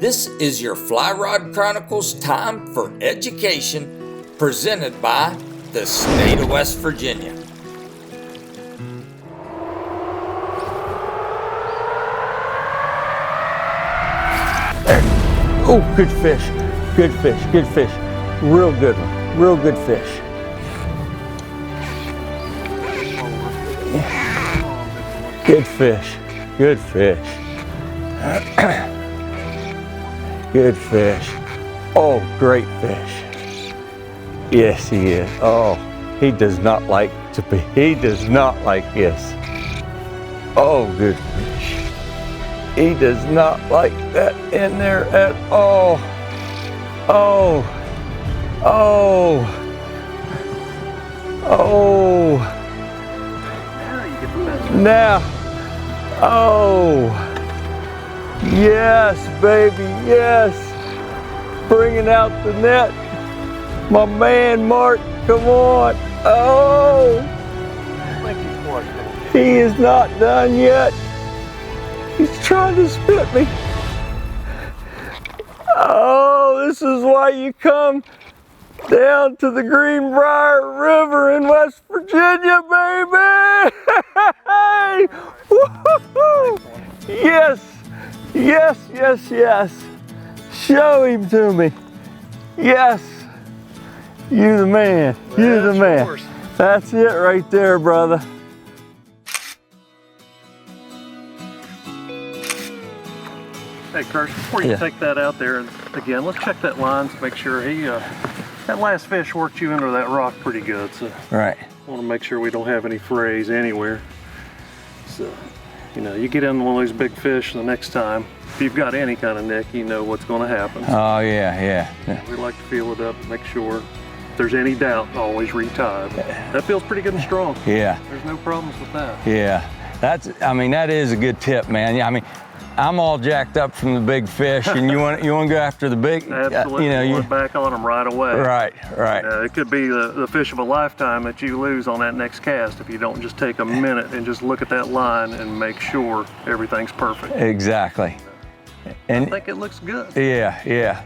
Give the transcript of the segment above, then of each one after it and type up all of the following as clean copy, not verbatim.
This is your Fly Rod Chronicles Time for Education, presented by the state of West Virginia. Oh, good fish, good fish, good fish. Real good one, real good fish. Good fish, good fish. Good fish. Oh, great fish. Yes, he is. Oh, he does not like this. Oh, good fish. He does not like that in there at all. Oh, oh, oh. Now, oh, yes, baby, yes. Bringing out the net. My man, Mark, come on. Oh, he is not done yet. He's trying to spit me. Oh, this is why you come down to the Greenbrier River in West Virginia, baby! Woo-hoo-hoo. Yes, yes, yes, yes. Show him to me. Yes, you the man, you the man. Yours. That's it right there, brother. Hey, Kurt, before you take that out there, again, let's check that line to make sure that last fish worked you into that rock pretty good. So Right. want to make sure we don't have any frays anywhere. So, you know, you get in one of those big fish the next time, if you've got any kind of nick, you know what's going to happen. Oh, yeah. We like to feel it up, make sure if there's any doubt, always retie. That feels pretty good and strong. Yeah. There's no problems with that. Yeah, that is a good tip, man. Yeah, I mean, I'm all jacked up from the big fish, and you want to go after the big. Absolutely, you want back on them right away. Right. It could be the fish of a lifetime that you lose on that next cast if you don't just take a minute and just look at that line and make sure everything's perfect. Exactly. And I think it looks good. Yeah.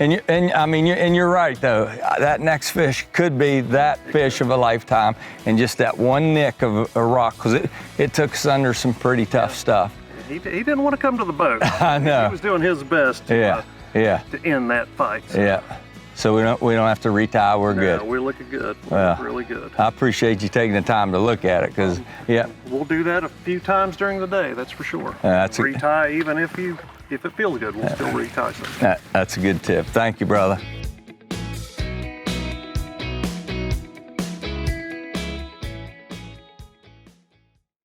And you're right though. That next fish could be that fish of a lifetime, and just that one nick of a rock, because it took us under some pretty tough stuff. He didn't want to come to the boat. I know. He was doing his best to end that fight. So. Yeah. So we don't have to retie. We're good. We're looking good. We're really good. I appreciate you taking the time to look at it, because we'll do that a few times during the day. That's for sure. Retie, even if it feels good, we'll still retie some. That's a good tip. Thank you, brother.